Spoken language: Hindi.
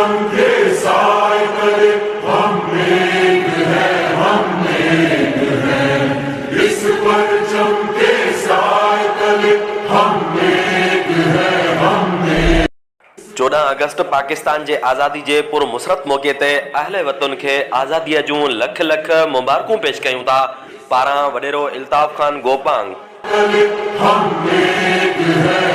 चमके साए तले हम एक हैं, हम एक हैं। इस परचम के साए तले हम एक हैं, हम एक। 14 अगस्त पाकिस्तान जे आज़ादी जे पुरमुसरत मौक़े ते अहले वतन खे आज़ादीअ जूं लख लख मुबारकूं पेश कयूं था पारां वॾेरो इल्ताफ़ ख़ान गोपांग। हम एक हैं।